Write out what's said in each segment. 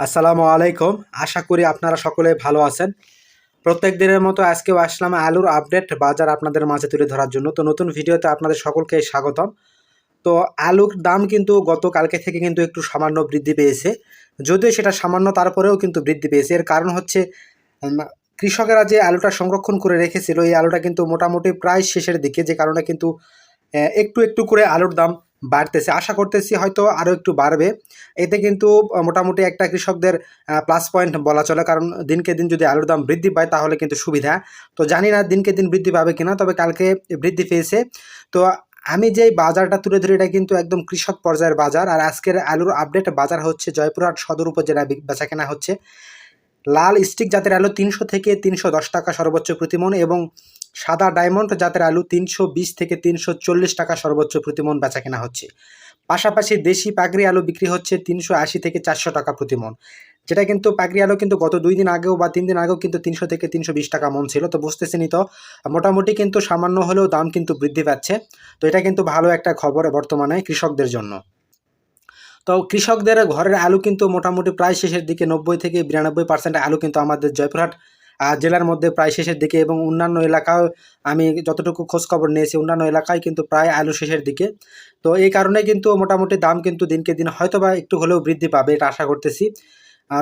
আসসালামু আলাইকুম। আশা করি আপনারা সকলে ভালো আছেন। প্রত্যেক দিনের মতো আজকেও আসলাম আলুর আপডেট বাজার আপনাদের মাঝে তুলে ধরার জন্য। তো নতুন ভিডিওতে আপনাদের সকলকে স্বাগতম। তো আলুর দাম কিন্তু গতকালকে থেকে কিন্তু একটু সামান্য বৃদ্ধি পেয়েছে। যদিও সেটা সামান্য তারপরেও কিন্তু বৃদ্ধি পেয়েছে। এর কারণ হচ্ছে উম কৃষকেরা যে আলুটা সংরক্ষণ করে রেখেছিল এই আলুটা কিন্তু মোটামুটি প্রায় শেষের দিকে, যে কারণে কিন্তু একটু একটু করে আলুর দাম বাড়তেছে। আশা করতেছি হয়তো আরও একটু বাড়বে। এতে কিন্তু মোটামুটি একটা কৃষকদের প্লাস পয়েন্ট বলা চলে, কারণ দিনকে দিন যদি আলুর দাম বৃদ্ধি পায় তাহলে কিন্তু সুবিধা। তো জানি না দিনকে দিন বৃদ্ধি পাবে কিনা, তবে কালকে বৃদ্ধি পেয়েছে। তো আমি যেই বাজারটা তুলে ধরি এটা কিন্তু একদম কৃষক পর্যায়ের বাজার। আর আজকের আলুর আপডেট বাজার হচ্ছে জয়পুরহাট সদর উপজেলায় বেচাকেনা হচ্ছে। লাল স্টিক জাতের আলু 300 থেকে 310 টাকা সর্বোচ্চ প্রতিমন, এবং সাদা ডায়মন্ড জাতের আলু 320 থেকে 340 টাকা সর্বোচ্চ প্রতিমন বেচাকেনা হচ্ছে। পাশাপাশি দেশি পাগড়ি আলু বিক্রি হচ্ছে 380 থেকে 400 টাকা প্রতিমন, যেটা কিন্তু পাগড়ি আলু কিন্তু গত 2 দিন আগেও বা 3 দিন আগেও কিন্তু 300 থেকে 320 টাকা মন ছিল। তো বুঝতেছেনই তো, মোটামুটি কিন্তু সামান্য হলেও দাম কিন্তু বৃদ্ধি পাচ্ছে। তো এটা কিন্তু ভালো একটা খবর বর্তমানে কৃষকদের জন্য। তো কৃষকদের ঘরের আলু কিন্তু মোটামুটি প্রায় শেষের দিকে, 90 থেকে 92% আলু কিন্তু আমাদের জয়পুরহাট জেলার মধ্যে প্রায় শেষের দিকে, এবং অন্যান্য এলাকাও আমি যতটুকু খোঁজখবর নিয়েছি অন্যান্য এলাকায় কিন্তু প্রায় আলু শেষের দিকে। তো এই কারণে কিন্তু মোটামুটি দাম কিন্তু দিনকে দিন হয়তো বা একটু হলেও বৃদ্ধি পাবে, এটা আশা করতেছি।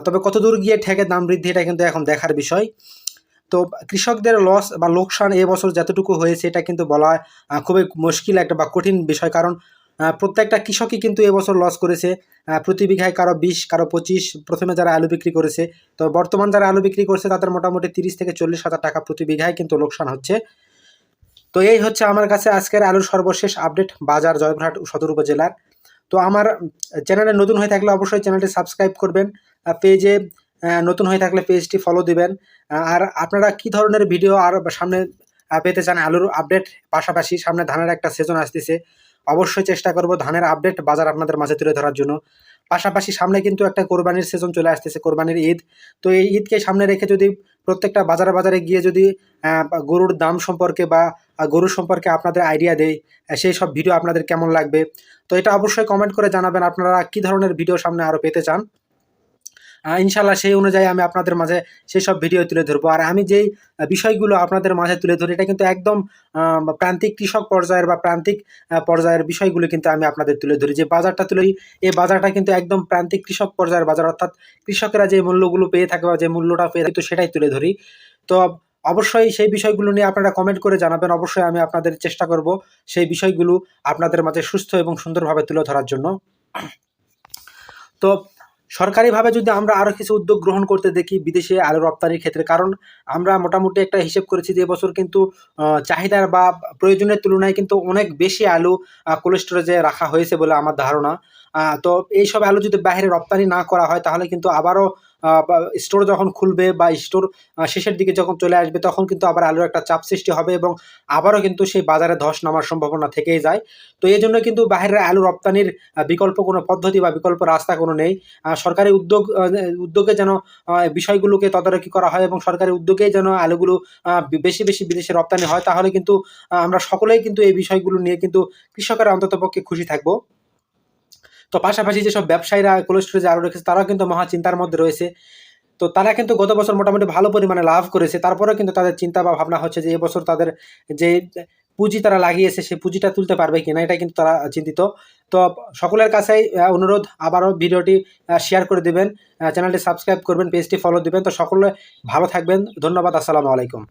তবে কতদূর গিয়ে ঠেকে দাম বৃদ্ধি এটা কিন্তু এখন দেখার বিষয়। তো কৃষকদের লস বা লোকসান এবছর যতটুকু হয়েছে এটা কিন্তু বলা খুবই মুশকিল একটা বা কঠিন বিষয়, কারণ প্রত্যেকটা কৃষকই কিন্তু এবছর লস করেছে। প্রতি বিঘায় কারো 20, কারো 25 প্রথমে যারা আলু বিক্রি করেছে। তো বর্তমান যারা আলু বিক্রি করছে তাদের মোটামুটি 30 থেকে 40 হাজার টাকা প্রতি বিঘায় কিন্তু লোকসান হচ্ছে। তো এই হচ্ছে আমার কাছে আজকের আলুর সর্বশেষ আপডেট বাজার জয়পুরহাট সদর উপজেলার। তো আমার চ্যানেলে নতুন হয়ে থাকলে অবশ্যই চ্যানেলটি সাবস্ক্রাইব করবেন। পেজে নতুন হয়ে থাকলে পেজটি ফলো দিবেন। আর আপনারা কি ধরনের ভিডিও আর সামনে পেতে চান আলুর আপডেট, পাশাপাশি সামনে ধানের একটা সিজন আসতেছে, অবশ্যই চেষ্টা করব ধানের আপডেট বাজার আপনাদের মাঝে তুলে ধরার জন্য। পাশাপাশি সামনে কিন্তু একটা কোরবানির সিজন চলে আসতেছে, কোরবানির ঈদ। তো এই ঈদকে সামনে রেখে যদি প্রত্যেকটা বাজারে বাজারে গিয়ে যদি গরুর দাম সম্পর্কে বা গরু সম্পর্কে আপনাদের আইডিয়া দেই, সেই সব ভিডিও আপনাদের কেমন লাগবে, তো এটা অবশ্যই কমেন্ট করে জানাবেন আপনারা কী ধরনের ভিডিও সামনে আরও পেতে চান। ইনশাল্লাহ সেই অনুযায়ী আমি আপনাদের মাঝে সেই সব ভিডিও তুলে ধরবো। আর আমি যেই বিষয়গুলো আপনাদের মাঝে তুলে ধরি এটা কিন্তু একদম প্রান্তিক কৃষক পর্যায়ের বা প্রান্তিক পর্যায়ের বিষয়গুলো কিন্তু আমি আপনাদের তুলে ধরি। যে বাজারটা তুলে এই বাজারটা কিন্তু একদম প্রান্তিক কৃষক পর্যায়ের বাজার, অর্থাৎ কৃষকেরা যে মূল্যগুলো পেয়ে থাকে বা যে মূল্যটা পেয়ে থাকে তো সেটাই তুলে ধরি। তো অবশ্যই সেই বিষয়গুলো নিয়ে আপনারা কমেন্ট করে জানাবেন। অবশ্যই আমি আপনাদের চেষ্টা করব সেই বিষয়গুলো আপনাদের মাঝে সুস্থ এবং সুন্দরভাবে তুলে ধরার জন্য। তো সরকারিভাবে যদি আমরা আরও কিছু উদ্যোগ গ্রহণ করতে দেখি বিদেশে আলু রপ্তানির ক্ষেত্রে, কারণ আমরা মোটামুটি একটা হিসেব করেছি যে এবছর কিন্তু চাহিদার বা প্রয়োজনের তুলনায় কিন্তু অনেক বেশি আলু কোল্ড স্টোরেজে রাখা হয়েছে বলে আমার ধারণা। তো এইসব আলু যদি বাইরে রপ্তানি না করা হয় তাহলে কিন্তু আবারও স্টোর যখন খুলবে বা স্টোর শেষের দিকে যখন চলে আসবে তখন কিন্তু আবার আলুর একটা চাপ সৃষ্টি হবে, এবং আবারও কিন্তু সেই বাজারে ধস নামার সম্ভাবনা থেকেই যায়। তো এই জন্য কিন্তু বাইরের আলু রপ্তানির বিকল্প কোনো পদ্ধতি বা বিকল্প রাস্তা কোনো নেই। সরকারি উদ্যোগে যেন বিষয়গুলোকে তদারকি করা হয়, এবং সরকারি উদ্যোগেই যেন আলুগুলো বেশি বেশি বিদেশে রপ্তানি হয়, তাহলে কিন্তু আমরা সকলেই কিন্তু এই বিষয়গুলো নিয়ে কিন্তু কৃষকেরা অন্ততপক্ষে খুশি থাকবো। তো পাশাপাশি যেসব ব্যবসায়ীরা কোল্ড স্টোরেজে আলু রেখেছে তারাও কিন্তু মহা চিন্তার মধ্যে রয়েছে। তো তারা কিন্তু গত বছর মোটামুটি ভালো পরিমাণে লাভ করেছে, তারপরেও কিন্তু তাদের চিন্তা বা ভাবনা হচ্ছে যে এবছর তাদের যে পুঁজি তারা লাগিয়েছে সেই পুঁজিটা তুলতে পারবে কিনা, এটা কিন্তু তারা চিন্তিত। তো সকলের কাছেই অনুরোধ, আবারও ভিডিওটি শেয়ার করে দেবেন, চ্যানেলটি সাবস্ক্রাইব করবেন, পেজটি ফলো দিবেন। তো সকলে ভালো থাকবেন, ধন্যবাদ, আসসালামু আলাইকুম।